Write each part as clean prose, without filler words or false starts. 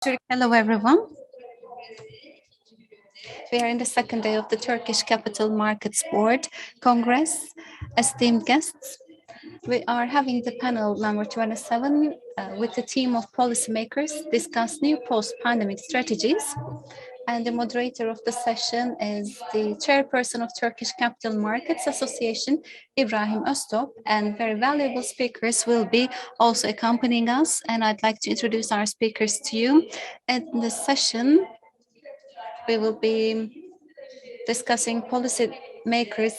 Hello, everyone. We are in the second day of the Turkish Capital Markets Board Congress. Esteemed guests, we are having the panel number 27 with the team of policymakers discuss new post-pandemic strategies. And the moderator of the session is the chairperson of Turkish Capital Markets Association, Ibrahim Öztop, and very valuable speakers will be also accompanying us. And I'd like to introduce our speakers to you. In the session, we will be discussing policymakers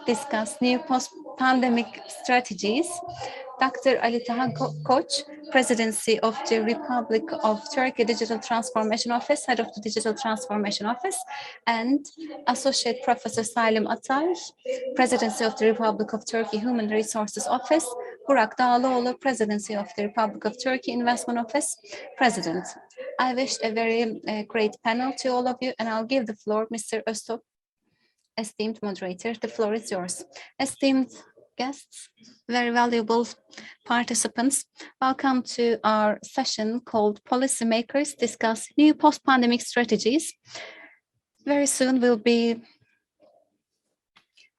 discuss new post-pandemic strategies. Dr. Ali Taha Koç, Presidency of the Republic of Turkey Digital Transformation Office, Head of the Digital Transformation Office, and Associate Professor Salim Atay, Presidency of the Republic of Turkey Human Resources Office, Burak Dağlıoğlu, Presidency of the Republic of Turkey Investment Office, President. I wish a very great panel to all of you, and I'll give the floor, Mr. Öztop. Esteemed moderator, the floor is yours. Esteemed guests, very valuable participants, welcome to our session called Policymakers Discuss New Post-Pandemic Strategies. Very soon we'll be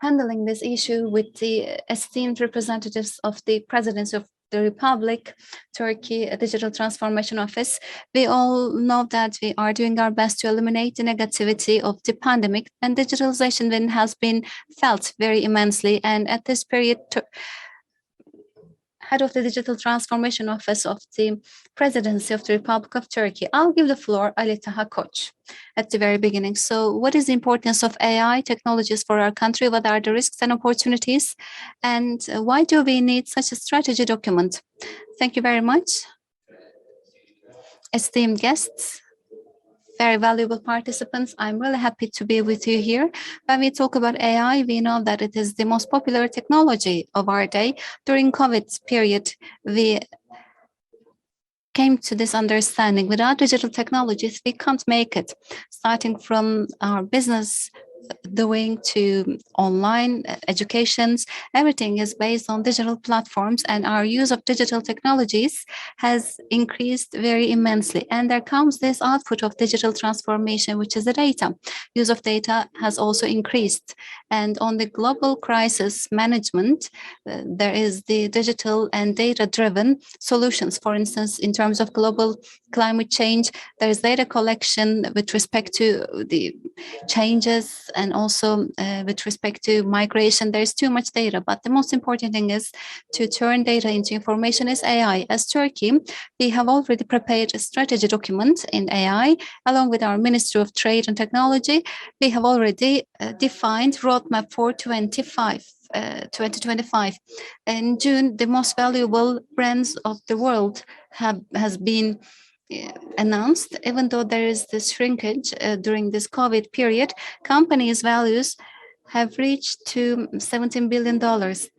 handling this issue with the esteemed representatives of the Presidency of the Republic, Turkey Digital Transformation Office. We all know that we are doing our best to eliminate the negativity of the pandemic, and digitalization then has been felt very immensely. And at this period, Head of the Digital Transformation Office of the Presidency of the Republic of Turkey. I'll give the floor Ali Taha Koç at the very beginning. So what is the importance of AI technologies for our country? What are the risks and opportunities? And why do we need such a strategy document? Thank you very much. Esteemed guests, very valuable participants, I'm really happy to be with you here. When we talk about AI, we know that it is the most popular technology of our day. During COVID period, we came to this understanding. Without digital technologies, we can't make it. Starting from our business doing to online educations, everything is based on digital platforms, and our use of digital technologies has increased very immensely. And there comes this output of digital transformation, which is the data. Use of data has also increased. And on the global crisis management, there is the digital and data-driven solutions. For instance, in terms of global climate change, there is data collection with respect to the changes, and also with respect to migration. There's too much data, but the most important thing is to turn data into information is AI. As Turkey, we have already prepared a strategy document in AI, along with our Ministry of Trade and Technology. We have already defined roadmap for 2025. In June, the most valuable brands of the world has been announced. Even though there is this shrinkage during this COVID period, companies' values have reached to $17 billion.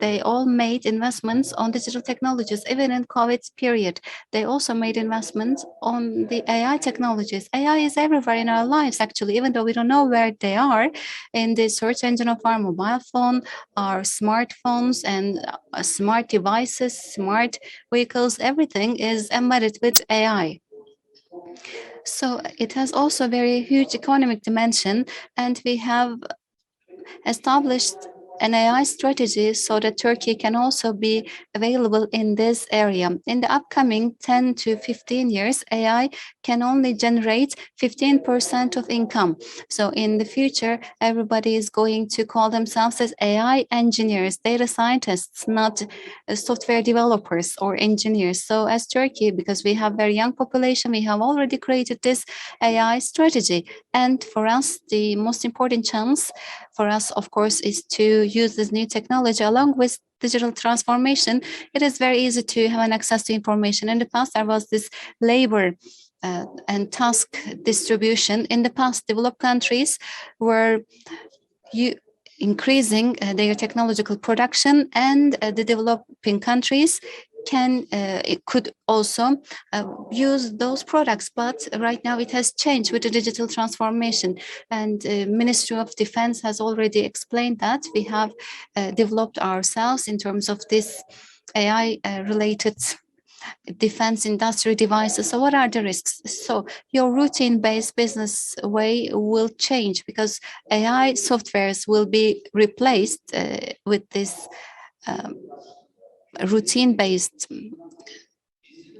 They all made investments on digital technologies, even in COVID period. They also made investments on the AI technologies. AI is everywhere in our lives, actually, even though we don't know where they are, in the search engine of our mobile phone, our smartphones, and smart devices, smart vehicles, everything is embedded with AI. So it has also a very huge economic dimension, and we have established an AI strategy so that Turkey can also be available in this area. In the upcoming 10 to 15 years, AI can only generate 15% of income. So in the future, everybody is going to call themselves as AI engineers, data scientists, not software developers or engineers. So as Turkey, because we have very young population, we have already created this AI strategy. And for us, the most important chance for us, of course, is to use this new technology along with digital transformation. It is very easy to have an access to information. In the past, there was this labor and task distribution. In the past, developed countries were increasing their technological production, and the developing countries could also use those products. But right now it has changed with the digital transformation, and Ministry of Defense has already explained that we have developed ourselves in terms of this AI related defense industry devices. So what are the risks? So your routine-based business way will change because AI softwares will be replaced with this um, routine-based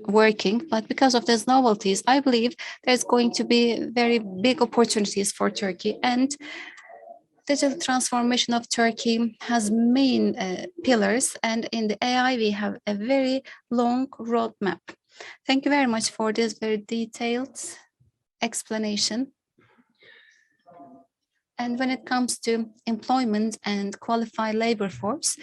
working. But because of these novelties, I believe there's going to be very big opportunities for Turkey. And digital transformation of Turkey has main pillars, and in the AI we have a very long roadmap. Thank you very much for this very detailed explanation. And when it comes to employment and qualified labor force,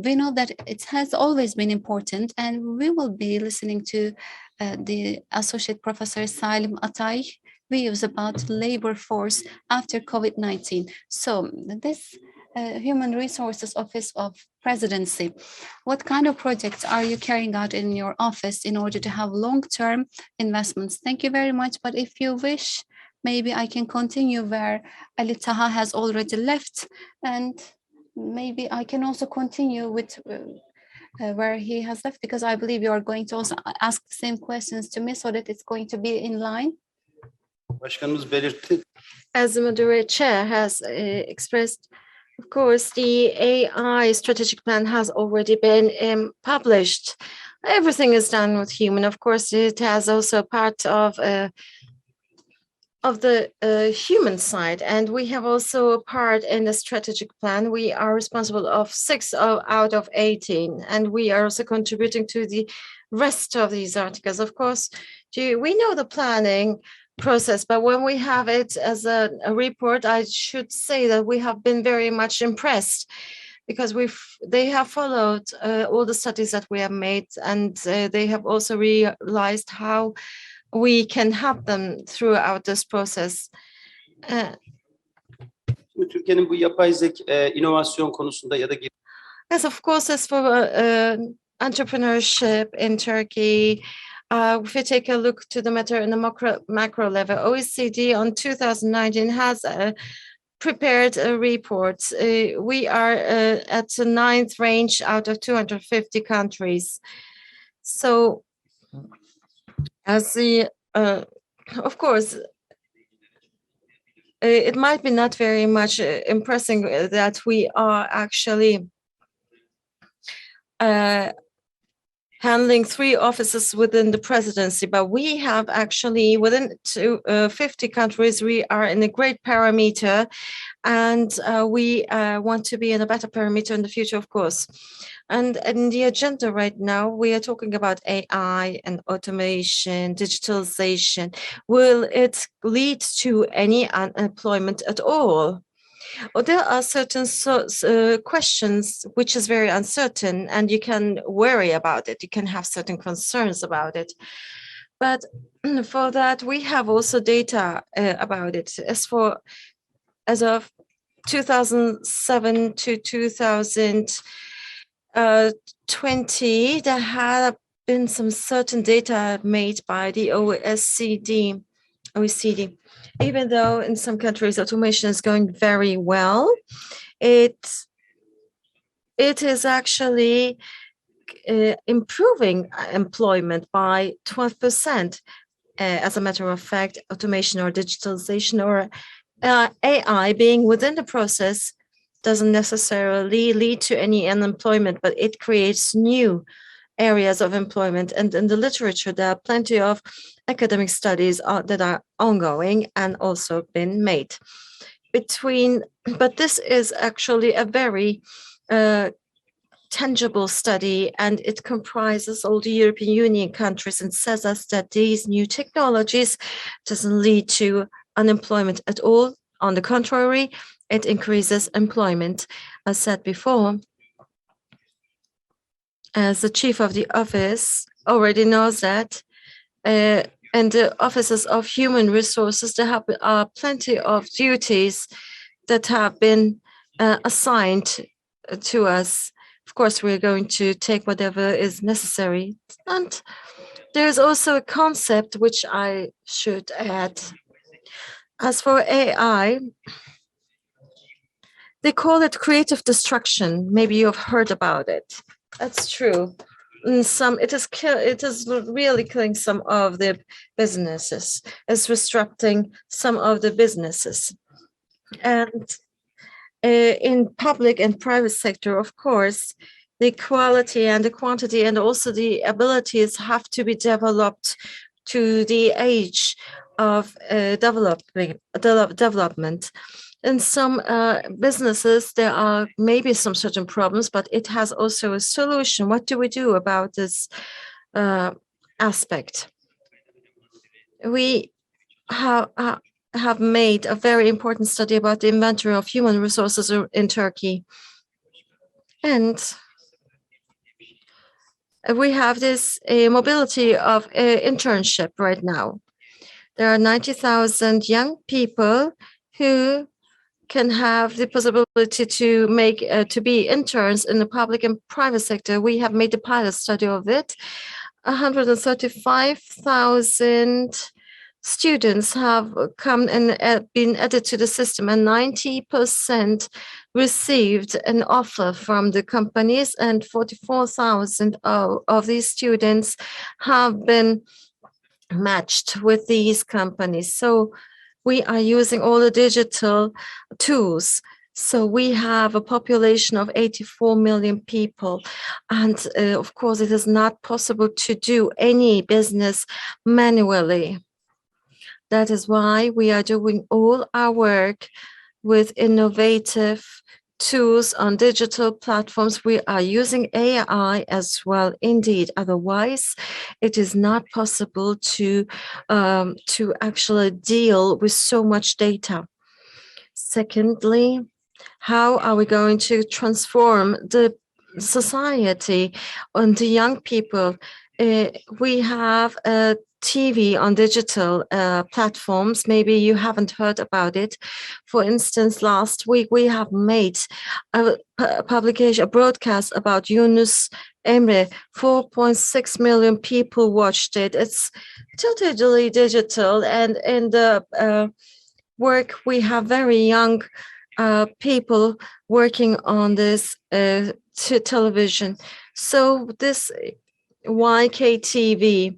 we know that it has always been important, and we will be listening to the Associate Professor Salim Atay views about labor force after COVID-19. So this Human Resources Office of Presidency, what kind of projects are you carrying out in your office in order to have long-term investments? Thank you very much. But if you wish, maybe I can continue where Ali Taha has already left, and maybe I can also continue with where he has left, because I believe you are going to also ask the same questions to me so that it's going to be in line. Başkanımız belirtti. As the moderator chair has expressed, of course, the AI strategic plan has already been published. Everything is done with human. Of course, it has also part of the human side, and we have also a part in the strategic plan. We are responsible of 6 out of 18, and we are also contributing to the rest of these articles. Of course, we know the planning process, but when we have it as a report, I should say that we have been very much impressed, because they have followed all the studies that we have made, and they have also realized how we can help them throughout this process. Türkiye'nin bu yapay zeka inovasyon konusunda ya da Yes, of course, as for entrepreneurship in Turkey, if we take a look to the matter in the macro level, OECD on 2019 has prepared a report. We are at the 9th range out of 250 countries. So, as the of course, it might be not very much impressing that we are actually handling 3 offices within the presidency, but we have actually within 50 countries, we are in a great parameter, and we want to be in a better parameter in the future, of course. And in the agenda right now, we are talking about AI and automation, digitalization. Will it lead to any unemployment at all? Well, there are certain questions which is very uncertain, and you can worry about it. You can have certain concerns about it. But for that, we have also data about it. As of 2007 to 2020, there have been some certain data made by the OECD. Even though in some countries automation is going very well, it is actually improving employment by 12%. As a matter of fact, automation or digitalization or AI being within the process doesn't necessarily lead to any unemployment, but it creates new areas of employment. And in the literature, there are plenty of academic studies that are ongoing and also been made. But this is actually a very tangible study, and it comprises all the European Union countries and says us that these new technologies doesn't lead to unemployment at all. On the contrary, it increases employment. As said before, as the chief of the office already knows that, and the offices of human resources, there are plenty of duties that have been assigned to us. Of course, we're going to take whatever is necessary. And there's also a concept which I should add. As for AI, they call it creative destruction. Maybe you've heard about it. That's true. it is really killing some of the businesses. It's disrupting some of the businesses. And in public and private sector, of course, the quality and the quantity and also the abilities have to be developed to the age of development. In some businesses, there are maybe some certain problems, but it has also a solution. What do we do about this aspect? We have made a very important study about the inventory of human resources in Turkey. And we have this mobility of internship right now. There are 90,000 young people who can have the possibility to be interns in the public and private sector. We have made a pilot study of it. 135,000 students have come and been added to the system, and 90% received an offer from the companies, and 44,000 of these students have been matched with these companies. So we are using all the digital tools. So we have a population of 84 million people. And of course, it is not possible to do any business manually. That is why we are doing all our work with innovative tools on digital platforms. We are using AI as well, indeed. Otherwise, it is not possible to actually deal with so much data. Secondly, how are we going to transform the society and the young people? We have a TV on digital platforms. Maybe you haven't heard about it. For instance, last week we have made a broadcast about Yunus Emre. 4.6 million people watched it. It's totally digital, and in the work we have very young people working on this television. So this YKTV,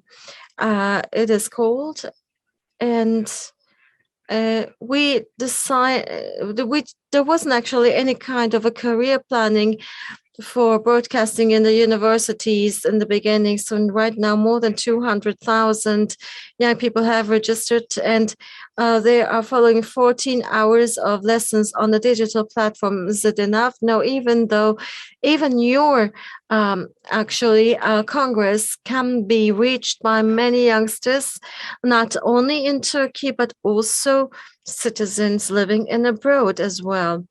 it is called, and we decided there wasn't actually any kind of a career planning for broadcasting in the universities in the beginning. So right now, more than 200,000 young people have registered, and they are following 14 hours of lessons on the digital platform. Is it enough? No, even your Congress can be reached by many youngsters, not only in Turkey, but also citizens living in abroad as well.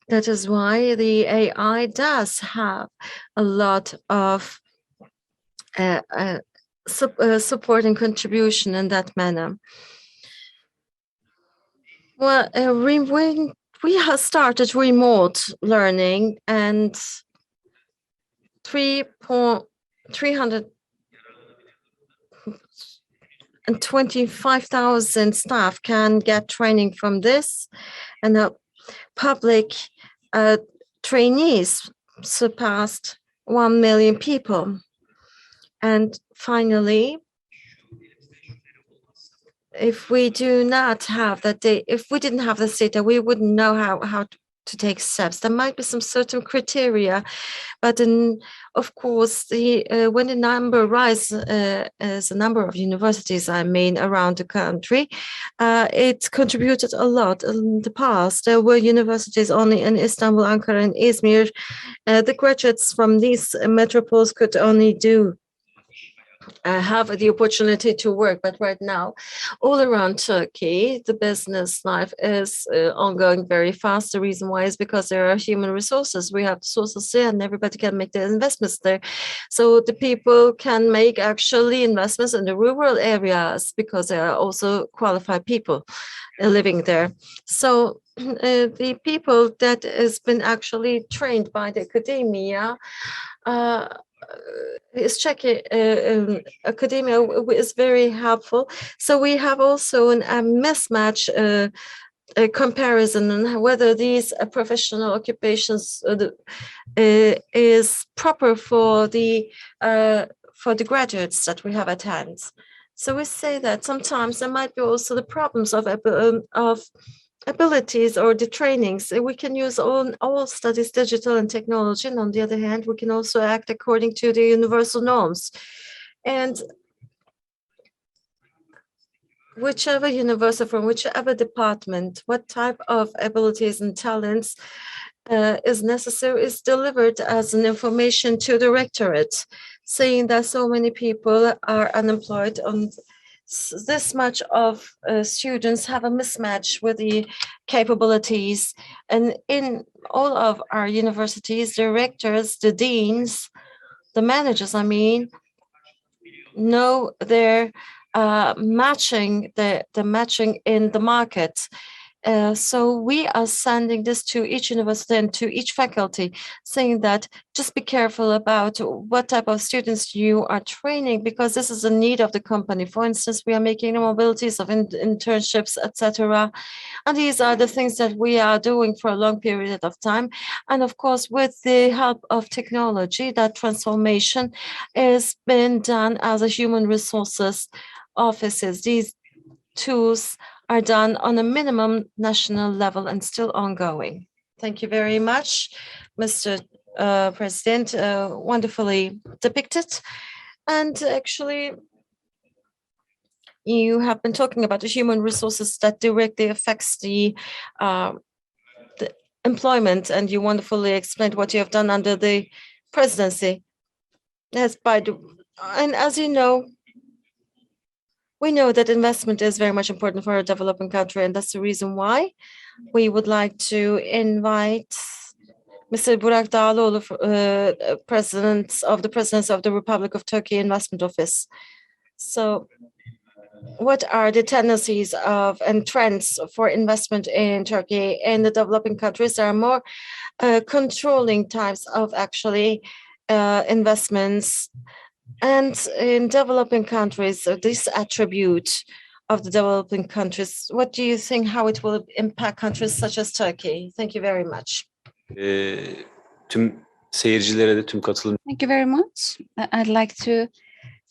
That is why the AI does have a lot of support and contribution in that manner. Well, we have started remote learning, and 325,000 staff can get training from this, and the public trainees surpassed 1 million people. And finally, if we do not have that data, if we didn't have this data, we wouldn't know how to take steps. There might be some certain criteria, but then, of course, when the number rises, as a number of universities, around the country, it contributed a lot. In the past, there were universities only in Istanbul, Ankara, and Izmir. The graduates from these metropoles could only have the opportunity to work. But right now, all around Turkey, the business life is ongoing very fast. The reason why is because there are human resources. We have sources there, and everybody can make their investments there. So the people can make actually investments in the rural areas because there are also qualified people living there. So the people that has been actually trained by the academia is checking academia is very helpful. So we have also a mismatch comparison on whether these professional occupations is proper for the graduates that we have at hand. So we say that sometimes there might be also the problems of abilities or the trainings. We can use all studies digital and technology, and on the other hand, we can also act according to the universal norms. And whichever university, from whichever department, what type of abilities and talents is necessary is delivered as an information to the rectorate, saying that so many people are unemployed and this much of students have a mismatch with the capabilities. And in all of our universities, the rectors, the deans, the managers, know they're matching the matching in the market. So we are sending this to each university and to each faculty, saying that just be careful about what type of students you are training, because this is a need of the company. For instance, we are making mobilities of internships, etc. And these are the things that we are doing for a long period of time. And of course, with the help of technology, that transformation is being done as a human resources offices. These tools are done on a minimum national level and still ongoing. Thank you very much, Mr. President. Wonderfully depicted. And actually, you have been talking about the human resources that directly affects the employment, and you wonderfully explained what you have done under the presidency. Yes, and as you know, we know that investment is very much important for a developing country, and that's the reason why we would like to invite Mr. Burak Dağlıoğlu, President of the Republic of Turkey Investment Office. So what are the tendencies of and trends for investment in Turkey? In the developing countries, there are more controlling types of actually investments. And in developing countries, this attribute of the developing countries, what do you think, how it will impact countries such as Turkey? Thank you very much. Tüm seyircilere de tüm katılım. Thank you very much. I'd like to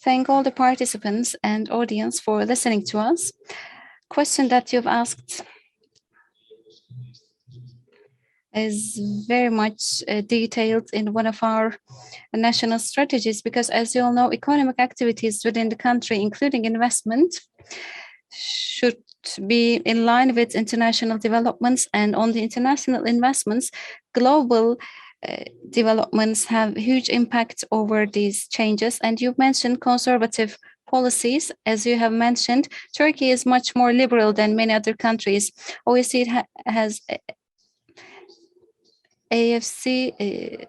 thank all the participants and audience for listening to us. Question that you've asked is very much detailed in one of our national strategies, because as you all know, economic activities within the country, including investment, should be in line with international developments. And on the international investments, global developments have huge impact over these changes. And you mentioned conservative policies. As you have mentioned, Turkey is much more liberal than many other countries. OECD has AFC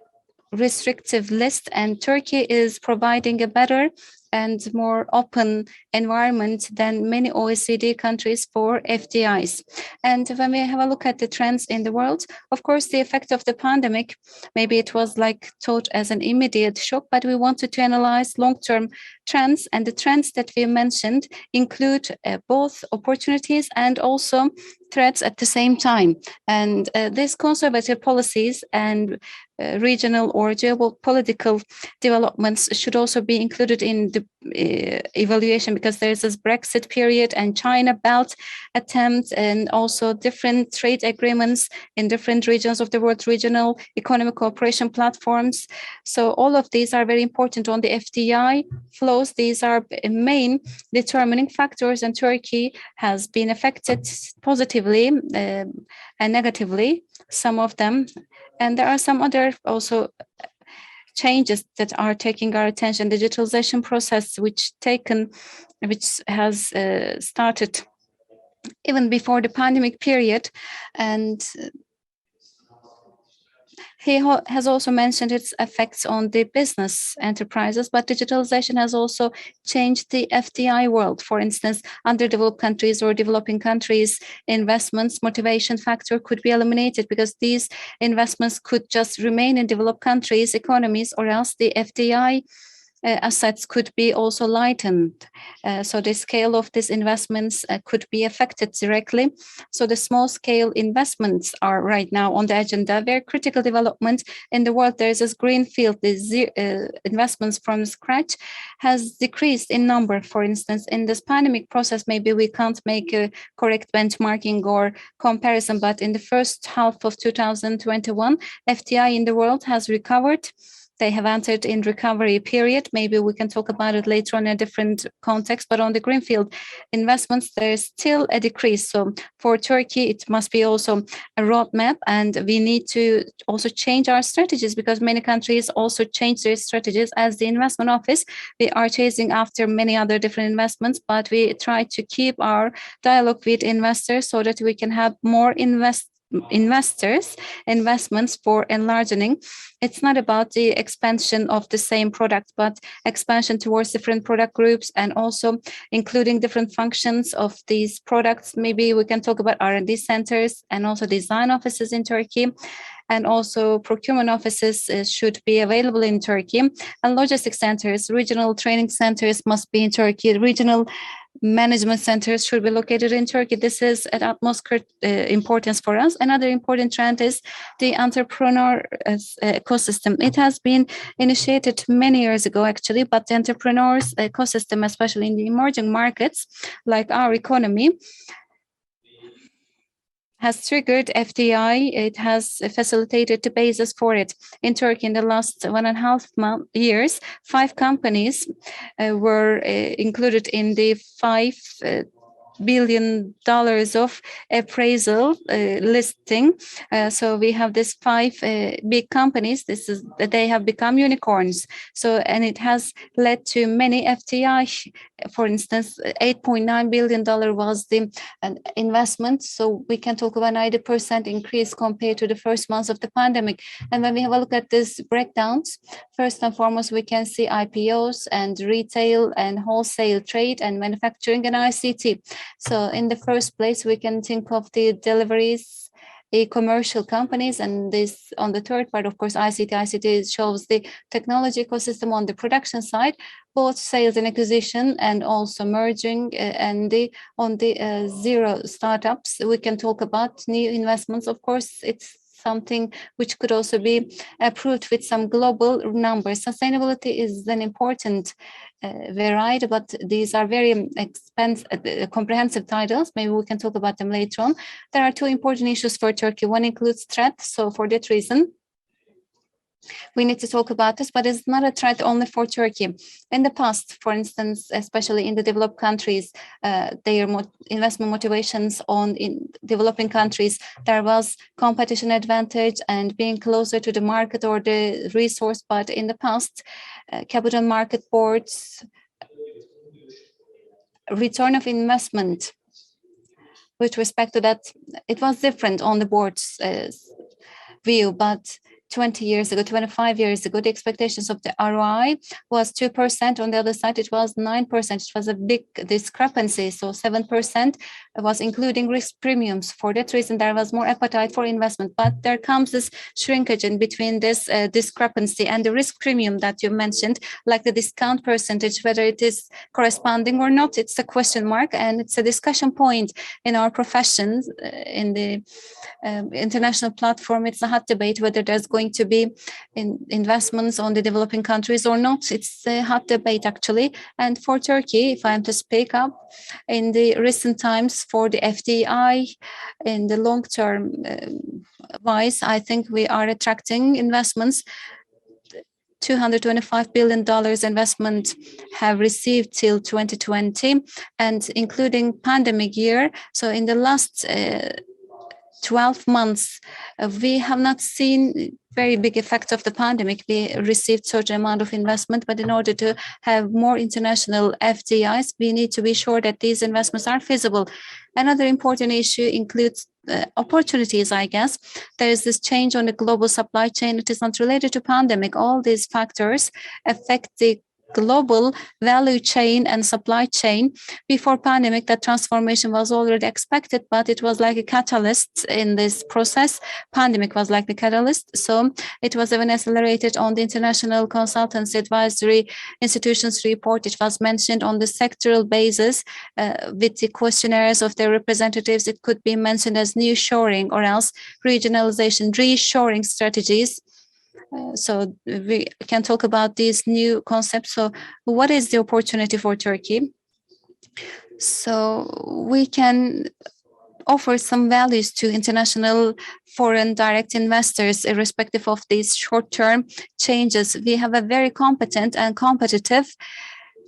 restrictive list, and Turkey is providing a better and more open environment than many OECD countries for FDIs. And when we have a look at the trends in the world, of course, the effect of the pandemic, maybe it was like taught as an immediate shock, but we wanted to analyze long-term trends, and the trends that we mentioned include both opportunities and also threats at the same time. And these conservative policies and regional or geopolitical developments should also be included in the evaluation, because there is this Brexit period and China Belt attempt, and also different trade agreements in different regions of the world, regional economic cooperation platforms. So all of these are very important on the FDI flows. These are main determining factors, and Turkey has been affected positively and negatively, some of them. And there are some other also changes that are taking our attention. Digitalization process, which has started even before the pandemic period, and he has also mentioned its effects on the business enterprises, but digitalization has also changed the FDI world. For instance, underdeveloped countries or developing countries, investments motivation factor could be eliminated, because these investments could just remain in developed countries' economies, or else the FDI assets could be also lightened. So the scale of these investments could be affected directly. So the small scale investments are right now on the agenda. Very critical development in the world. There is this greenfield, the investments from scratch has decreased in number. For instance, in this pandemic process, maybe we can't make a correct benchmarking or comparison, but in the first half of 2021, FDI in the world has recovered. They have entered in recovery period. Maybe we can talk about it later on in a different context, but on the greenfield investments, there is still a decrease. So for Turkey, it must be also a roadmap, and we need to also change our strategies because many countries also change their strategies. As the investment office, we are chasing after many other different investments, but we try to keep our dialogue with investors so that we can have more investments for enlarging. It's not about the expansion of the same product, but expansion towards different product groups and also including different functions of these products. Maybe we can talk about R&D centers and also design offices in Turkey. And also procurement offices should be available in Turkey. And logistics centers, regional training centers must be in Turkey. Regional management centers should be located in Turkey. This is at utmost importance for us. Another important trend is the entrepreneur ecosystem. It has been initiated many years ago, actually, but the entrepreneurs ecosystem, especially in the emerging markets like our economy, has triggered FDI. It has facilitated the basis for it. In Turkey, in the last 1.5 years, 5 companies were included in the $5 billion of appraisal listing. So we have these 5 big companies. They have become unicorns. So, and it has led to many FDI. For instance, $8.9 billion was the investment. So we can talk about 90% increase compared to the first months of the pandemic. And when we have a look at these breakdowns, first and foremost, we can see IPOs and retail and wholesale trade and manufacturing and ICT. So in the first place, we can think of the deliveries, commercial companies, and this on the third part, of course, ICT. ICT shows the technology ecosystem on the production side, both sales and acquisition, and also merging, and on the zero startups. We can talk about new investments. Of course, it's something which could also be approved with some global numbers. Sustainability is an important variety, but these are very comprehensive titles. Maybe we can talk about them later on. There are 2 important issues for Turkey. One includes threat. So for that reason, we need to talk about this, but it's not a threat only for Turkey. In the past, for instance, especially in the developed countries, their investment motivations in developing countries, there was competition advantage and being closer to the market or the resource. But in the past, capital market boards, return of investment, with respect to that, it was different on the board's view, but 20 years ago, 25 years ago, the expectations of the ROI was 2%. On the other side, it was 9%. It was a big discrepancy. So 7% was including risk premiums. For that reason, there was more appetite for investment. But there comes this shrinkage in between this discrepancy and the risk premium that you mentioned, like the discount percentage, whether it is corresponding or not, it's a question mark. And it's a discussion point in our professions, in the international platform. It's a hot debate whether there's going to be investments on the developing countries or not. It's a hot debate, actually. And for Turkey, if I am to speak up, in the recent times for the FDI, in the long term wise, I think we are attracting investments. $225 billion investment have received till 2020, and including pandemic year. So in the last 12 months, we have not seen very big effects of the pandemic. We received certain amount of investment, but in order to have more international FDIs, we need to be sure that these investments are feasible. Another important issue includes opportunities, I guess. There is this change on the global supply chain. It is not related to pandemic. All these factors affect the global value chain and supply chain. Before pandemic, that transformation was already expected, but it was like a catalyst in this process. Pandemic was like the catalyst. So it was even accelerated on the International Consultancy Advisory Institutions report. It was mentioned on the sectoral basis with the questionnaires of their representatives. It could be mentioned as new shoring or else regionalization, reshoring strategies. So we can talk about these new concepts. So what is the opportunity for Turkey? So we can offer some values to international foreign direct investors, irrespective of these short-term changes. We have a very competent and competitive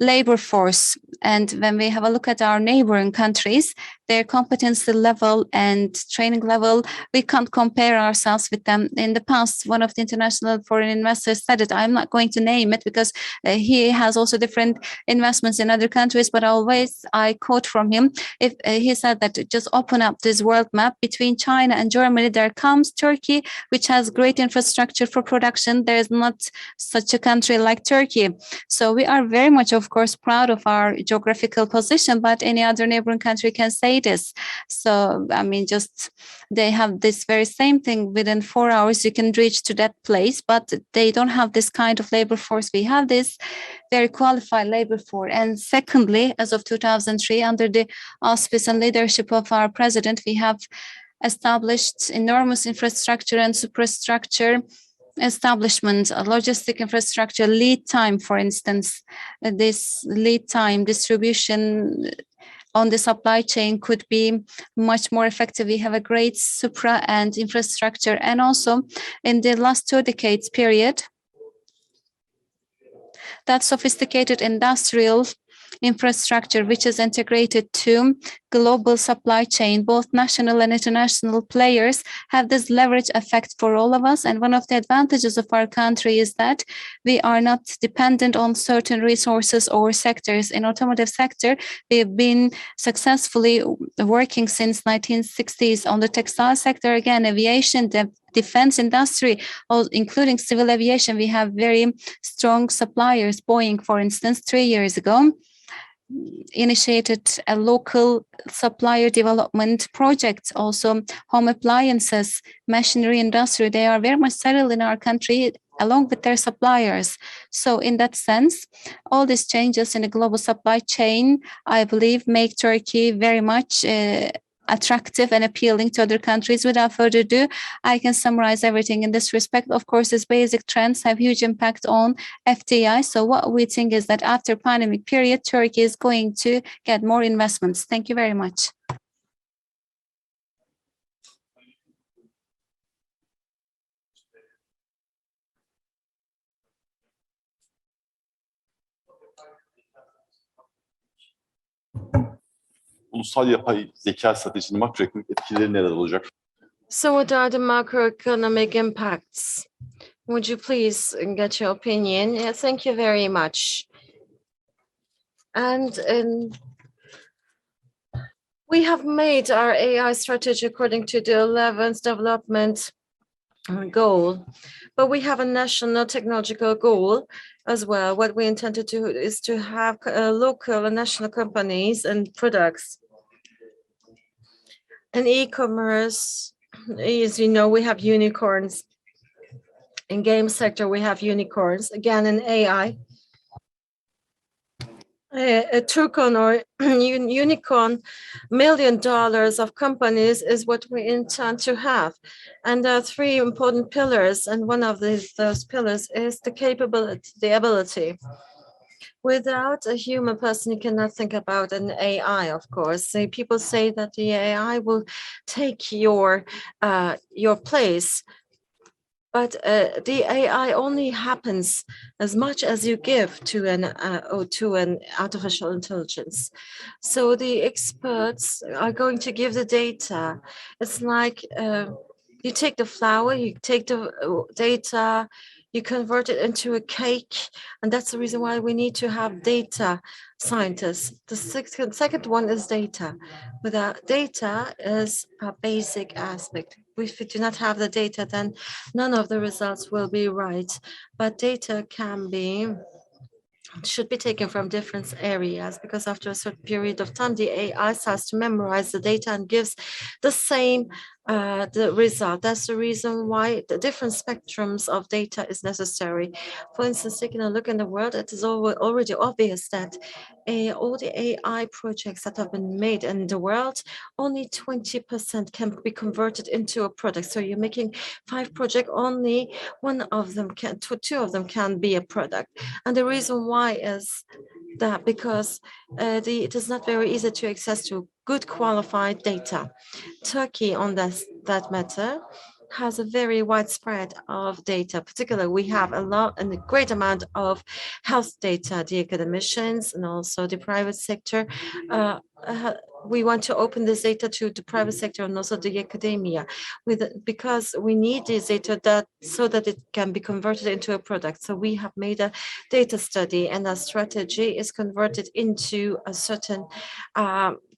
labor force. And when we have a look at our neighboring countries, their competency level and training level, we can't compare ourselves with them. In the past, one of the international foreign investors said it. I'm not going to name it because he has also different investments in other countries, but always I quote from him. If he said that just open up this world map between China and Germany, there comes Turkey, which has great infrastructure for production. There is not such a country like Turkey. So we are very much, of course, proud of our geographical position, but any other neighboring country can say this. So, I mean, just they have this very same thing. Within 4 hours, you can reach to that place, but they don't have this kind of labor force. We have this very qualified labor force. And secondly, as of 2003, under the auspice and leadership of our president, we have established enormous infrastructure and superstructure establishment, logistic infrastructure, lead time, for instance. This lead time distribution on the supply chain could be much more effective. We have a great supra and infrastructure. And also in the last 2 decades period, that sophisticated industrial infrastructure, which is integrated to global supply chain, both national and international players have this leverage effect for all of us. And one of the advantages of our country is that we are not dependent on certain resources or sectors. In automotive sector, we've been successfully working since 1960s. On the textile sector, again, aviation, the defense industry, including civil aviation, we have very strong suppliers. Boeing, for instance, 3 years ago, initiated a local supplier development project. Also, home appliances, machinery industry, they are very much settled in our country along with their suppliers. So in that sense, all these changes in the global supply chain, I believe, make Turkey very much attractive and appealing to other countries. Without further ado, I can summarize everything in this respect. Of course, these basic trends have huge impact on FDI. So what we think is that after pandemic period, Turkey is going to get more investments. Thank you very much. Ulusal yapay zeka stratejisinin makroekonomik etkileri neler olacak? So what are the macroeconomic impacts? Would you please get your opinion? Yeah, thank you very much. And we have made our AI strategy according to the 11th development goal, but we have a national technological goal as well. What we intend to do is to have local and national companies and products. In e-commerce, as you know, we have unicorns. In game sector, we have unicorns. Again, in AI, a Turkon or unicorn $1 million of companies is what we intend to have. And there are 3 important pillars. And one of those pillars is the capability, the ability. Without a human person, you cannot think about an AI, of course. So people say that the AI will take your place. But the AI only happens as much as you give to an artificial intelligence. So the experts are going to give the data. It's like you take the flour, you take the data, you convert it into a cake, and that's the reason why we need to have data scientists. The second one is data. Without data is a basic aspect. If we do not have the data, then none of the results will be right. But data can be should be taken from different areas, because after a certain period of time, the AI starts to memorize the data and gives the same the result. That's the reason why the different spectrums of data is necessary. For instance, taking a look in the world, it is already obvious that all the AI projects that have been made in the world, only 20% can be converted into a product. So you're making 5 projects, only two of them can be a product. And the reason why is that because it is not very easy to access to good qualified data. Turkey, on that matter, has a very widespread of data. Particularly, we have a great amount of health data, the academicians and also the private sector. We want to open this data to the private sector and also the academia, because we need this data so that it can be converted into a product. So we have made a data study, and our strategy is converted into a certain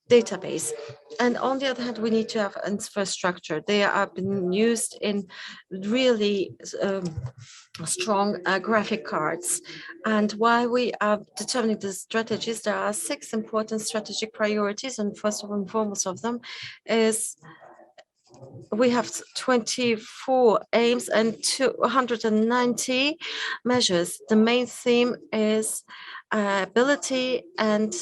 database. And on the other hand, we need to have infrastructure. They are being used in really strong graphic cards. And while we are determining the strategies, there are 6 important strategic priorities. And first and foremost of them is we have 24 aims and 290 measures. The main theme is ability and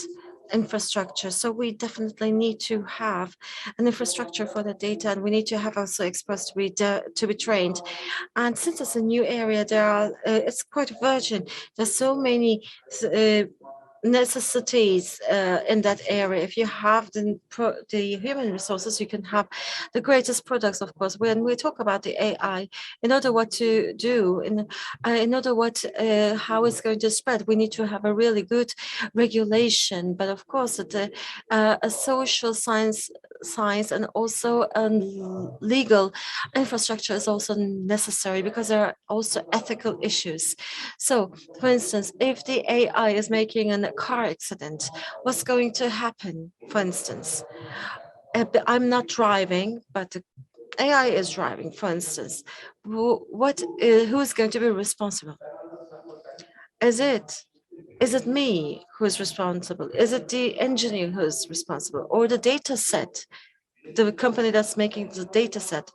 infrastructure. So we definitely need to have an infrastructure for the data, and we need to have also experts to be trained. And since it's a new area, it's quite virgin. There's so many necessities in that area. If you have the human resources, you can have the greatest products. Of course, when we talk about the AI, in order what to do, in order how it's going to spread, we need to have a really good regulation. But of course, a social science and also legal infrastructure is also necessary, because there are also ethical issues. So, for instance, if the AI is making a car accident, what's going to happen? For instance, I'm not driving, but the AI is driving, for instance. Who is going to be responsible? Is it me who is responsible? Is it the engineer who is responsible, or the data set, the company that's making the data set?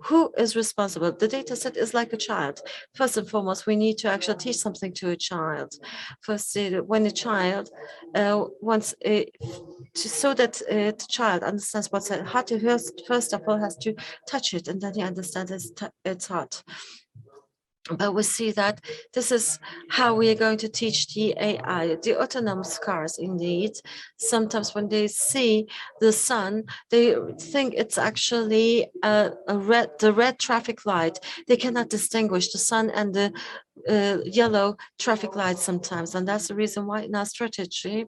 Who is responsible? The data set is like a child. First and foremost, we need to actually teach something to a child. First, when a child wants so that the child understands what's hard, first of all has to touch it, and then he understands it's hot. But we see that this is how we are going to teach the AI. The autonomous cars, indeed, sometimes when they see the sun, they think it's actually the red traffic light. They cannot distinguish the sun and the yellow traffic light sometimes. And that's the reason why in our strategy,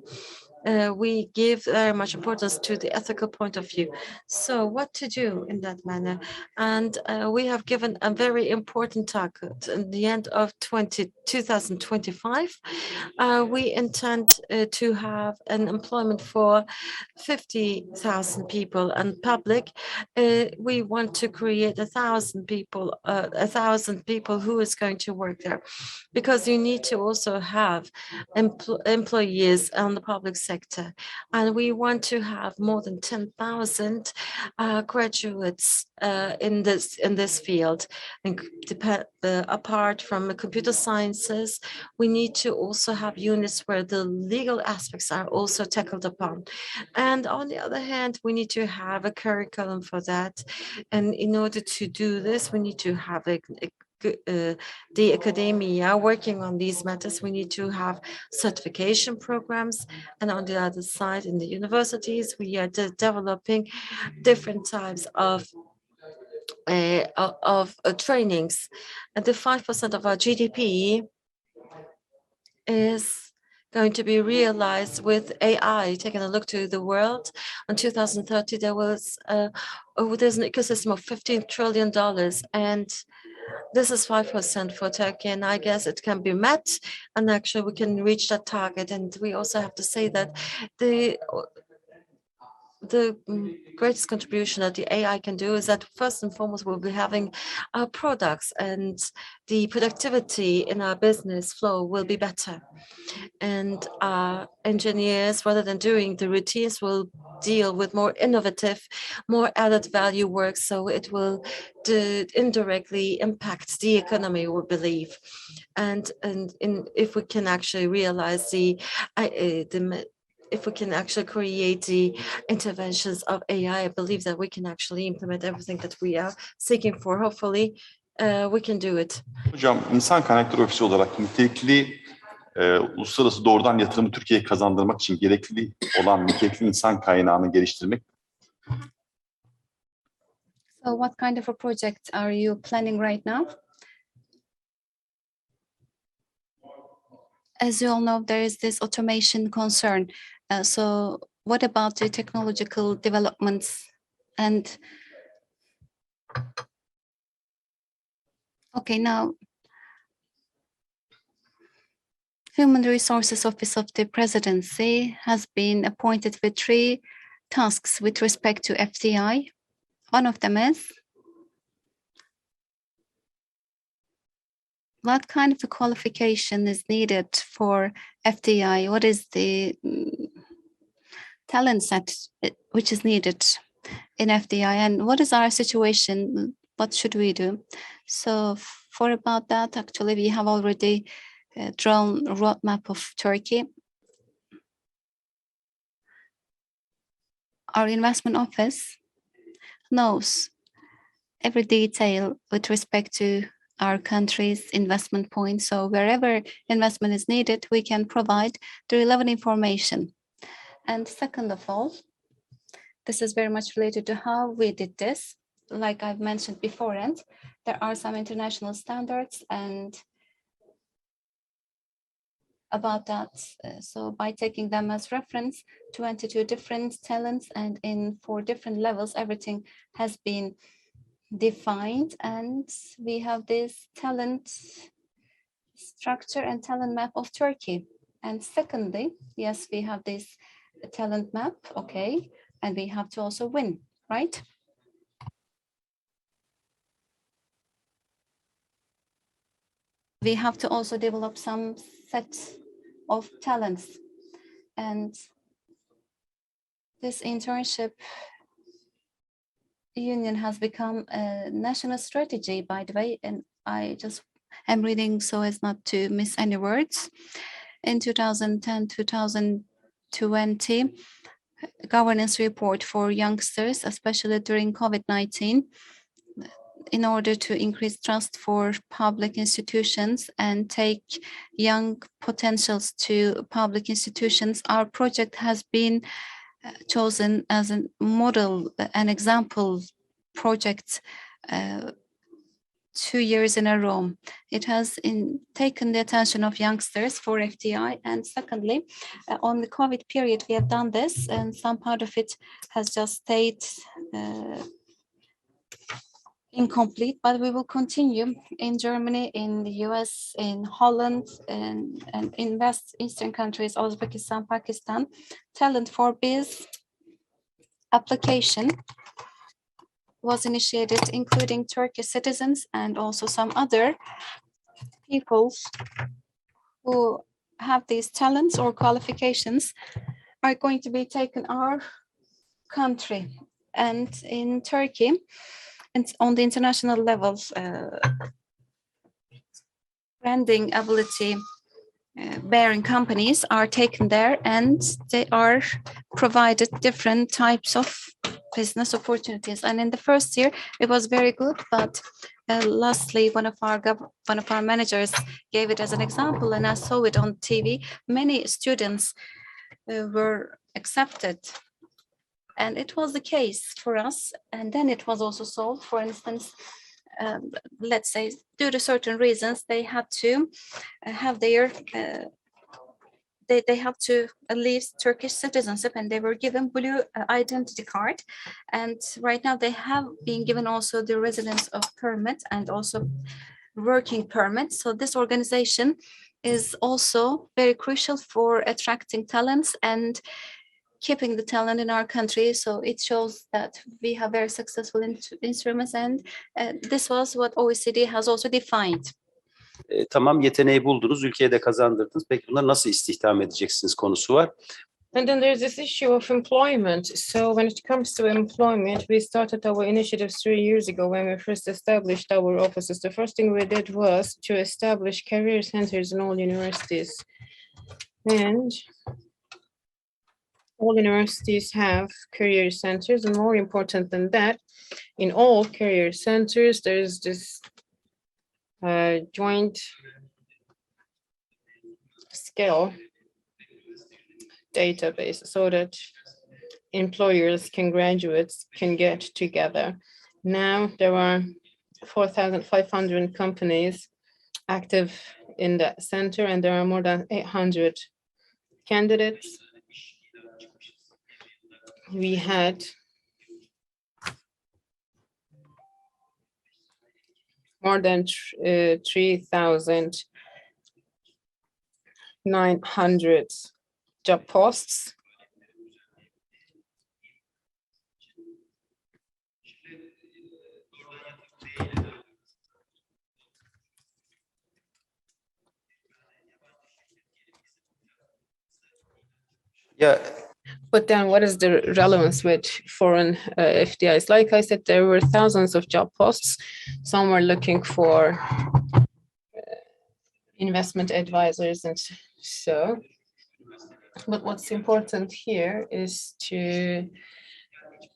we give very much importance to the ethical point of view. So what to do in that manner? And we have given a very important target. In the end of 2025, we intend to have an employment for 50,000 people, and public. We want to create 1,000 people who is going to work there, because you need to also have employees on the public sector. And we want to have more than 10,000 graduates in this field. And apart from the computer sciences, we need to also have units where the legal aspects are also tackled upon. And on the other hand, we need to have a curriculum for that. And in order to do this, we need to have the academia working on these matters. We need to have certification programs, and on the other side, in the universities, we are developing different types of trainings. And the 5% of our GDP is going to be realized with AI. Taking a look to the world, in 2030, there's an ecosystem of $15 trillion, and this is 5% for Turkey, and I guess it can be met, and actually we can reach that target. And we also have to say that the greatest contribution that the AI can do is that first and foremost, we'll be having our products and the productivity in our business flow will be better. And our engineers, rather than doing the routines, will deal with more innovative, more added value work. So it will indirectly impact the economy, we believe. And if we can actually realize if we can actually create the interventions of AI, I believe that we can actually implement everything that we are seeking for. Hopefully, we can do it. Hocam, insan kaynakları ofisi olarak nitelikli uluslararası doğrudan yatırımı Türkiye'ye kazandırmak için gerekli olan nitelikli insan kaynağını geliştirmek. So what kind of a project are you planning right now? As you all know, there is this automation concern. So what about the technological developments? And okay, now Human Resources Office of the Presidency has been appointed with 3 tasks with respect to FDI. One of them is what kind of a qualification is needed for FDI? What is the talent set which is needed in FDI? And what is our situation? What should we do? So for about that, actually, we have already drawn a roadmap of Turkey. Our investment office knows every detail with respect to our country's investment points. So wherever investment is needed, we can provide the relevant information. And second of all, this is very much related to how we did this. Like I've mentioned before, and there are some international standards and about that. So by taking them as reference, 22 different talents and in 4 different levels, everything has been defined, and we have this talent structure and talent map of Turkey. And secondly, yes, we have this talent map, okay, and we have to also win, right? We have to also develop some set of talents, and this internship union has become a national strategy, by the way, and I just am reading so as not to miss any words. In 2010-2020 governance report for youngsters, especially during COVID-19, in order to increase trust for public institutions and take young potentials to public institutions, our project has been chosen as a model, an example project 2 years in a row. It has taken the attention of youngsters for FDI. And secondly, on the COVID period, we have done this, and some part of it has just stayed incomplete, but we will continue in Germany, in the US, in Holland, and in West Eastern countries, Uzbekistan, Pakistan. Talent for Biz application was initiated, including Turkish citizens and also some other people who have these talents or qualifications are going to be taken our country. And in Turkey, and on the international level, branding ability bearing companies are taken there, and they are provided different types of business opportunities. And in the first year, it was very good, but lastly, one of our managers gave it as an example, and I saw it on TV. Many students were accepted, and it was the case for us. And then it was also solved. For instance, let's say, due to certain reasons, they had to have their they have to leave Turkish citizenship, and they were given blue identity card. And right now they have been given also the residence of permit and also working permit. So this organization is also very crucial for attracting talents and keeping the talent in our country. So it shows that we have very successful instruments, and this was what OECD has also defined. Tamam, yeteneği buldunuz, ülkeye de kazandırdınız. Peki bunları nasıl istihdam edeceksiniz konusu var. And then there's this issue of employment. So when it comes to employment, we started our initiatives 3 years ago when we first established our offices. The first thing we did was to establish career centers in all universities. And all universities have career centers, and more important than that, in all career centers, there's this joint skill database so that employers graduates can get together. Now there are 4,500 companies active in that center, and there are more than 800 candidates. We had more than 3,900 job posts. Ya But then what is the relevance with foreign FDIs? Like I said, there were thousands of job posts. Some were looking for investment advisors and so. But what's important here is to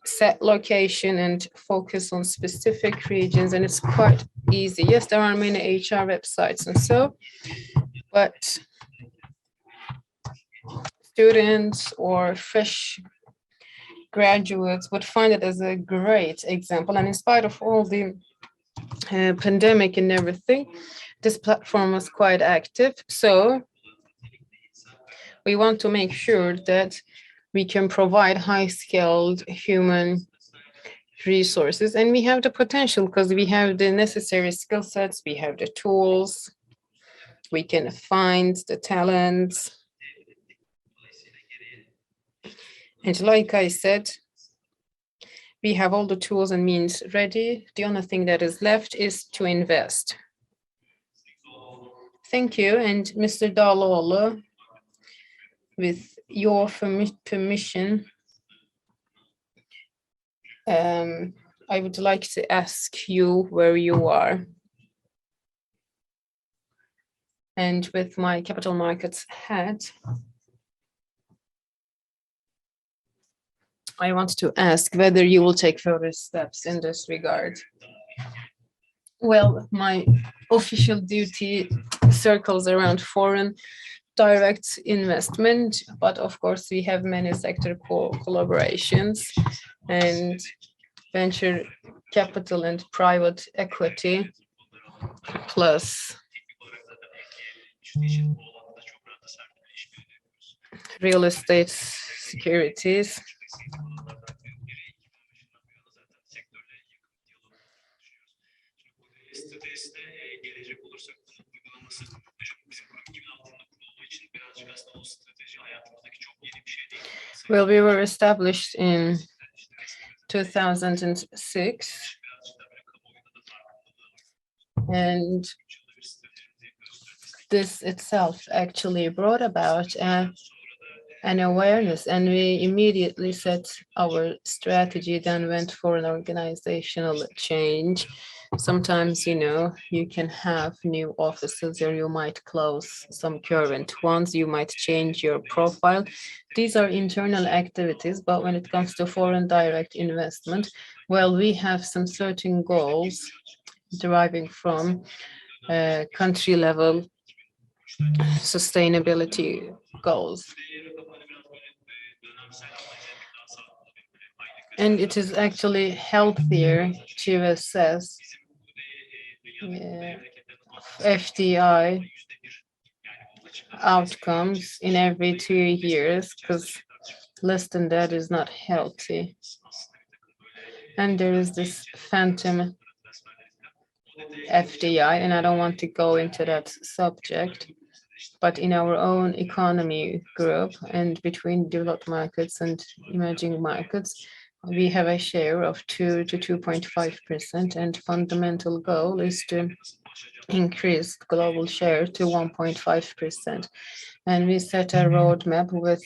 set location and focus on specific regions, and it's quite easy. Yes, there are many HR websites and so, but students or fresh graduates would find it as a great example. And in spite of all the pandemic and everything, this platform was quite active. So we want to make sure that we can provide high-skilled human resources, and we have the potential because we have the necessary skill sets, we have the tools, we can find the talents. And like I said, we have all the tools and means ready. The only thing that is left is to invest. Thank you. And Mr. Daloğlu, with your permission, I would like to ask you where you are. And with my capital markets hat, I want to ask whether you will take further steps in this regard. Well, my official duty circles around foreign direct investment, but of course we have many sector collaborations and venture capital and private equity, plus real estate securities. Well, we were established in 2006, and this itself actually brought about an awareness, and we immediately set our strategy, then went for an organizational change. Sometimes, you can have new offices or you might close some current ones, you might change your profile. These are internal activities, but when it comes to foreign direct investment, well, we have some certain goals deriving from country level sustainability goals. And it is actually healthier to assess FDI outcomes in every 2 years, because less than that is not healthy. And there is this phantom FDI, and I don't want to go into that subject. but in our own economy group and between developed markets and emerging markets, we have a share of 2 to 2.5%, and fundamental goal is to increase global share to 1.5%. And we set a roadmap with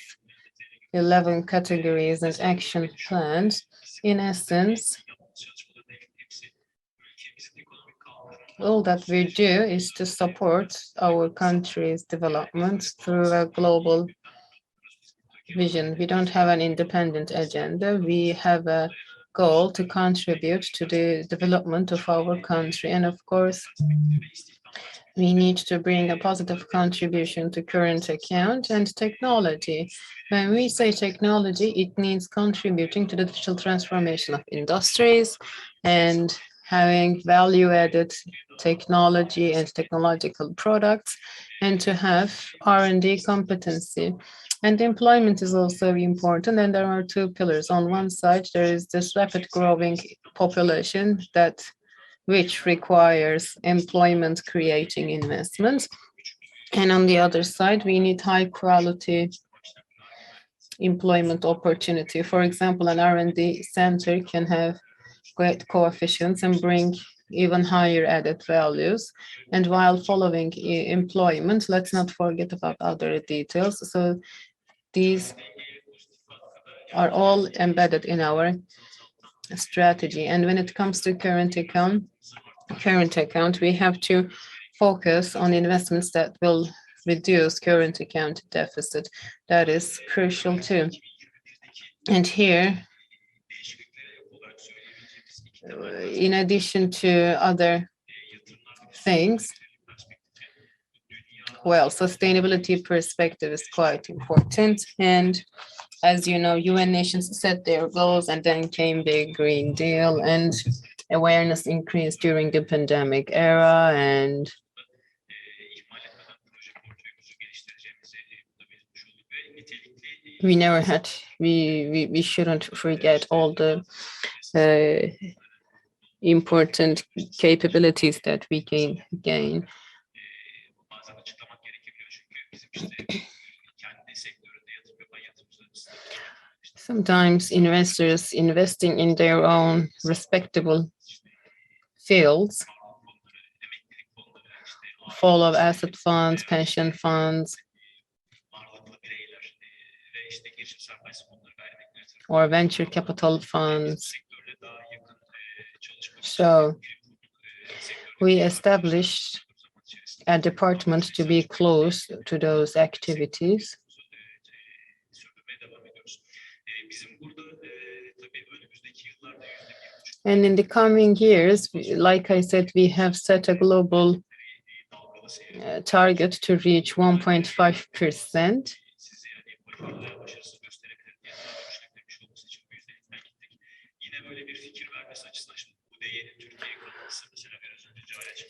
11 categories and action plans. In essence, all that we do is to support our country's development through a global vision. We don't have an independent agenda. We have a goal to contribute to the development of our country. And of course, we need to bring a positive contribution to current account and technology. When we say technology, it means contributing to the digital transformation of industries and having value-added technology and technological products, and to have R&D competency. And employment is also important, and there are two pillars. On one side, there is this rapid growing population which requires employment creating investments. And on the other side, we need high quality employment opportunity. For example, an R&D center can have great coefficients and bring even higher added values. And while following employment, let's not forget about other details. So these are all embedded in our strategy. And when it comes to current account, we have to focus on investments that will reduce current account deficit. That is crucial too. And here, in addition to other things, well, sustainability perspective is quite important. And as you know, UN nations set their goals, and then came the Green Deal, and awareness increased during the pandemic era. And we shouldn't forget all the important capabilities that we can gain. Sometimes investors investing in their own respectable fields, follow asset funds, pension funds, or venture capital funds. So we established a department to be close to those activities. And in the coming years, like I said, we have set a global target to reach 1.5%.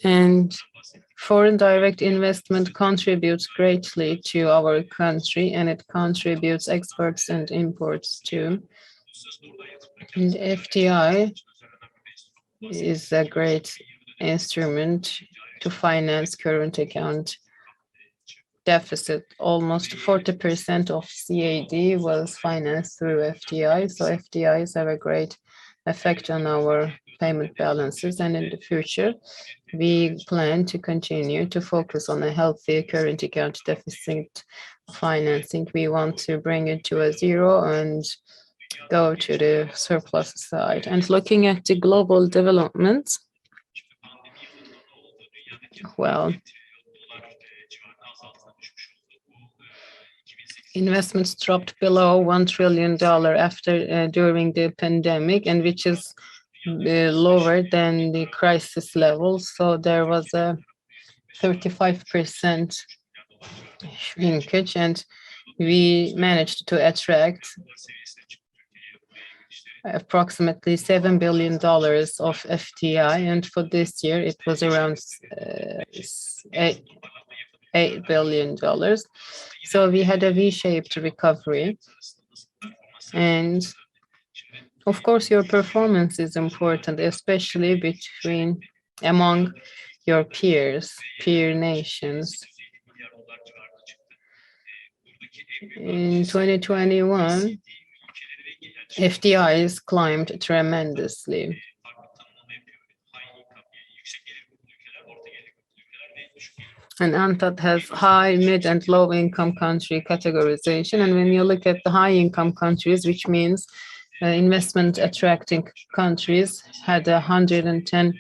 And foreign direct investment contributes greatly to our country, and it contributes exports and imports too. And FDI is a great instrument to finance current account deficit. Almost 40% of CAD was financed through FDI. So FDIs have a great effect on our payment balances. And in the future, we plan to continue to focus on a healthy current account deficit financing. We want to bring it to a zero and go to the surplus side. And looking at the global developments, well, investments dropped below $1 trillion during the pandemic, and which is lower than the crisis level. So there was a 35% shrinkage, and we managed to attract approximately $7 billion of FDI, and for this year it was around $8 billion. So we had a V-shaped recovery, and of course your performance is important, especially among your peer nations. In 2021, FDIs climbed tremendously. And UNTAD has high, mid, and low income country categorization. And when you look at the high income countries, which means investment attracting countries, had 110%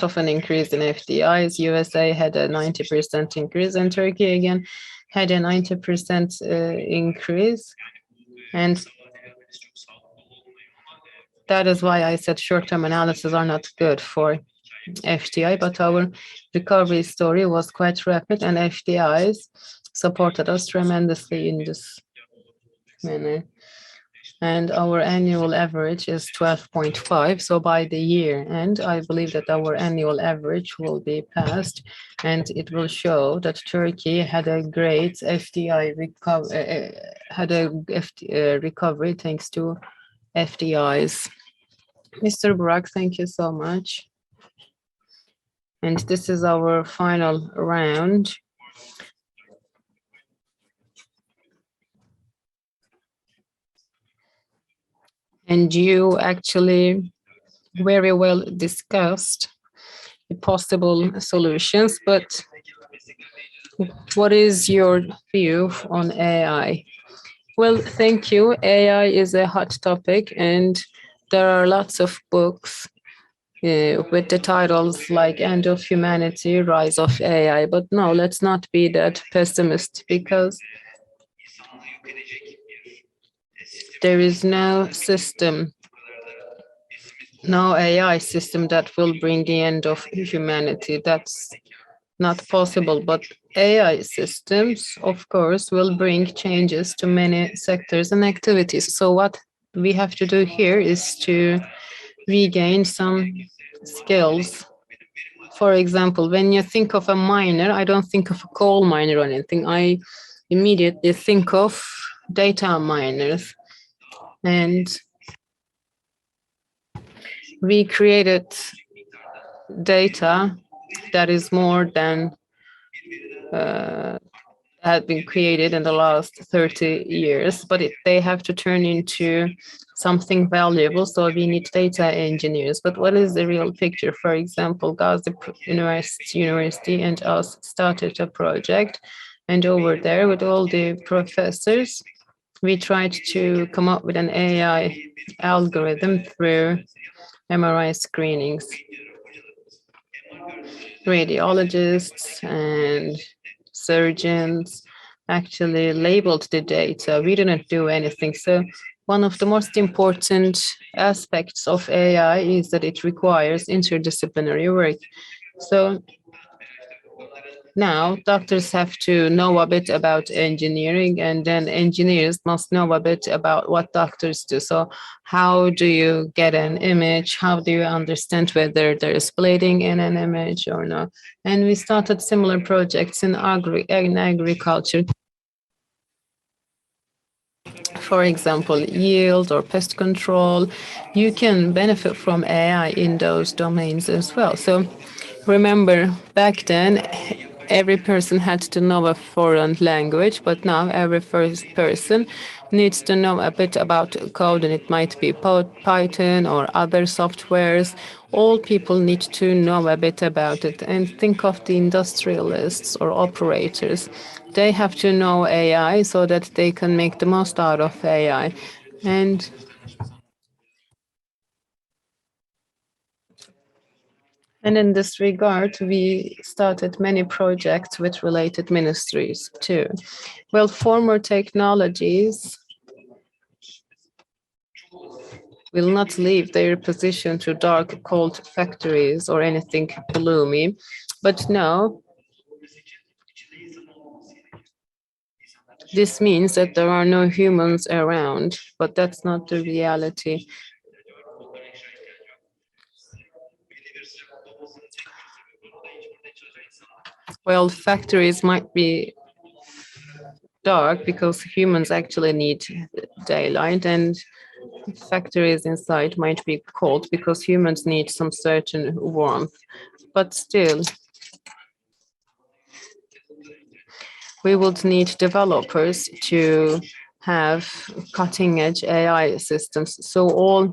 of an increase in FDIs. USA had a 90% increase, and Turkey again had a 90% increase. And that is why I said short-term analysis are not good for FDI, but our recovery story was quite rapid, and FDIs supported us tremendously in this manner. And our annual average is 12.5. So by the year end, I believe that our annual average will be passed, and it will show that Turkey had a great FDI recovery thanks to FDIs. Mr. Burak, thank you so much. And this is our final round. And you actually very well discussed the possible solutions, but what is your view on AI? Well, thank you. AI is a hot topic, and there are lots of books with the titles like End of Humanity, Rise of AI. But no, let's not be that pessimist, because there is no system, no AI system that will bring the end of humanity. That's not possible. But AI systems, of course, will bring changes to many sectors and activities. So what we have to do here is to regain some skills. For example, when you think of a miner, I don't think of a coal miner or anything. I immediately think of data miners. And we created data that is more than had been created in the last 30 years, but they have to turn into something valuable. So we need data engineers. But what is the real picture? For example, Gazi University and us started a project, and over there with all the professors, we tried to come up with an AI algorithm through MRI screenings. Radiologists and surgeons actually labeled the data. We didn't do anything. So one of the most important aspects of AI is that it requires interdisciplinary work. So now doctors have to know a bit about engineering, and then engineers must know a bit about what doctors do. So how do you get an image? How do you understand whether there is bleeding in an image or not? And we started similar projects in agriculture. For example, yield or pest control. You can benefit from AI in those domains as well. So remember, back then, every person had to know a foreign language, but now every first person needs to know a bit about code, and it might be Python or other softwares. All people need to know a bit about it. And think of the industrialists or operators. They have to know AI so that they can make the most out of AI. And in this regard, we started many projects with related ministries too. Well, former technologies will not leave their position to dark, cold factories or anything gloomy. But now, this means that there are no humans around, but that's not the reality. Well, factories might be dark because humans actually need daylight, and factories inside might be cold because humans need some certain warmth. But still, we would need developers to have cutting edge AI systems. So all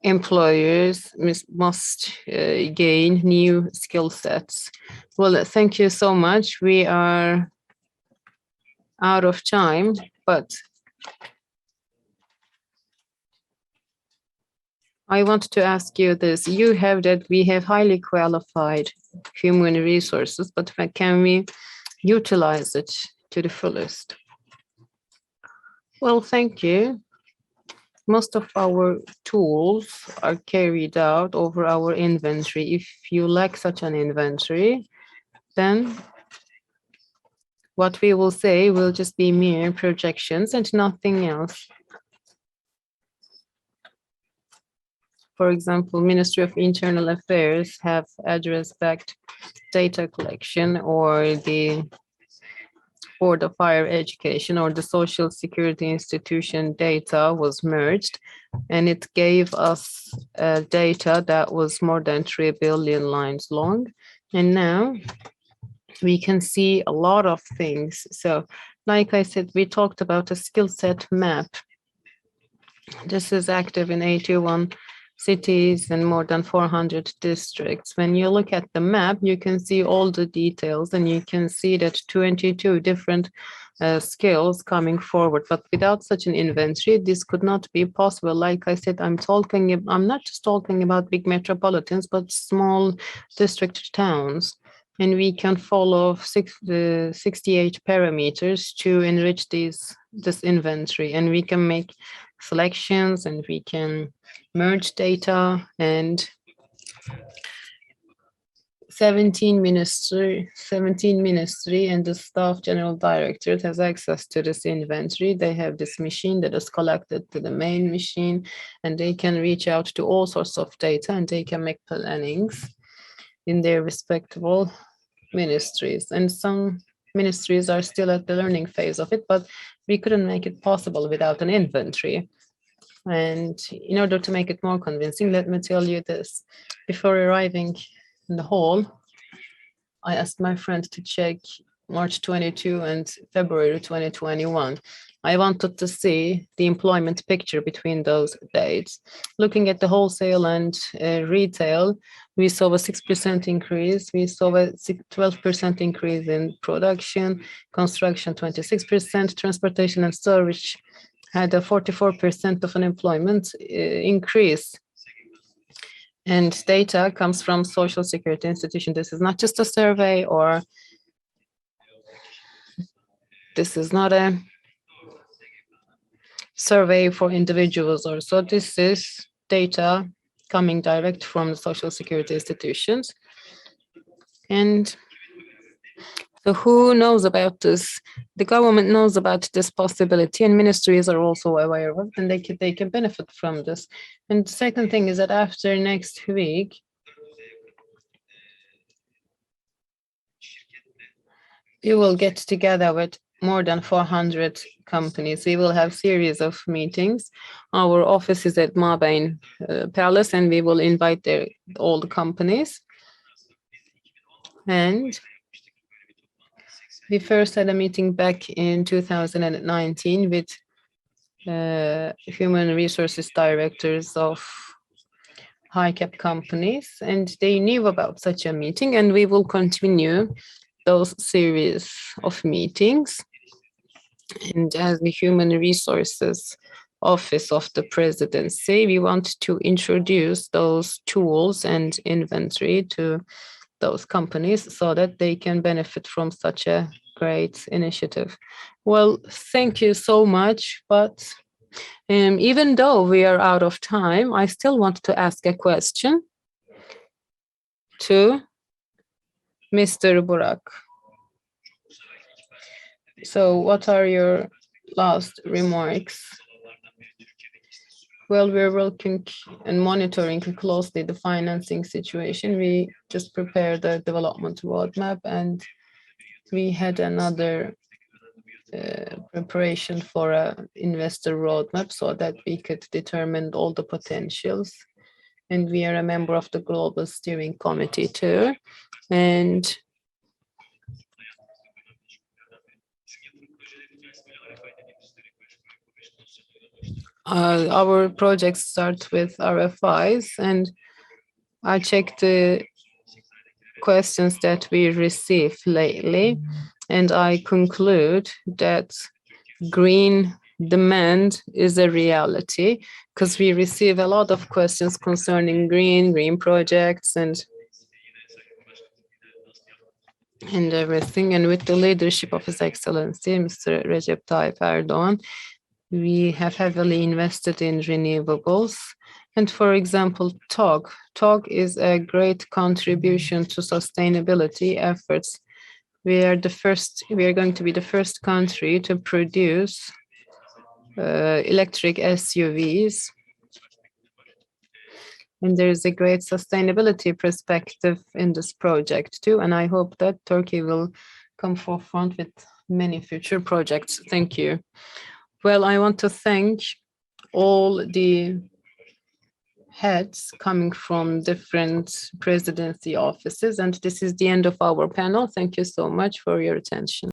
employers must gain new skill sets. Well, thank you so much. We are out of time, but I want to ask you this. You have that we have highly qualified human resources, but can we utilize it to the fullest? Well, thank you. Most of our tools are carried out over our inventory. If you lack such an inventory, then what we will say will just be mere projections and nothing else. For example, Ministry of Internal Affairs have address-backed data collection, or the Board of Higher Education or the Social Security Institution data was merged, and it gave us data that was more than 3 billion lines long. And now we can see a lot of things. So like I said, we talked about a skill set map. This is active in 81 cities and more than 400 districts. When you look at the map, you can see all the details, and you can see that 22 different skills coming forward. But without such an inventory, this could not be possible. Like I said, I'm not just talking about big metropolitans, but small district towns. And we can follow 68 parameters to enrich this inventory, and we can make selections, and we can merge data, and 17 ministry and the staff general directorate has access to this inventory. They have this machine that is collected to the main machine, and they can reach out to all sorts of data, and they can make plannings in their respectable ministries. And some ministries are still at the learning phase of it, but we couldn't make it possible without an inventory. And in order to make it more convincing, let me tell you this. Before arriving in the hall, I asked my friend to check March 22 and February 2021. I wanted to see the employment picture between those dates. Looking at the wholesale and retail, we saw a 6% increase. We saw a 12% increase in production, construction 26%, transportation and storage had a 44% of unemployment increase. And data comes from Social Security Institution. This is not just a survey, or this is not a survey for individuals or so. This is data coming direct from the Social Security institutions. And so who knows about this? The government knows about this possibility, and ministries are also aware of it, and they can benefit from this. And the second thing is that after next week, we will get together with more than 400 companies. We will have series of meetings. Our office is at Mabeyne Palace, and we will invite all the companies. And we first had a meeting back in 2019 with human resources directors of high-cap companies, and they knew about such a meeting, and we will continue those series of meetings. And as the Human Resources Office of the Presidency, we want to introduce those tools and inventory to those companies so that they can benefit from such a great initiative. Well, thank you so much. But even though we are out of time, I still want to ask a question to Mr. Burak. So what are your last remarks? Well, we're working and monitoring closely the financing situation. We just prepared the development roadmap, and we had another preparation for an investor roadmap so that we could determine all the potentials. and we are a member of the Global Steering Committee too. And our projects start with RFIs, and I checked the questions that we received lately, and I conclude that green demand is a reality, because we receive a lot of questions concerning green projects and everything. And with the leadership of His Excellency, Mr. Recep Tayyip Erdoğan, we have heavily invested in renewables. And for example, TOG is a great contribution to sustainability efforts. We are going to be the first country to produce electric SUVs. And there is a great sustainability perspective in this project too. And I hope that Turkey will come forefront with many future projects. Thank you. Well, I want to thank all the heads coming from different presidency offices. And this is the end of our panel. Thank you so much for your attention.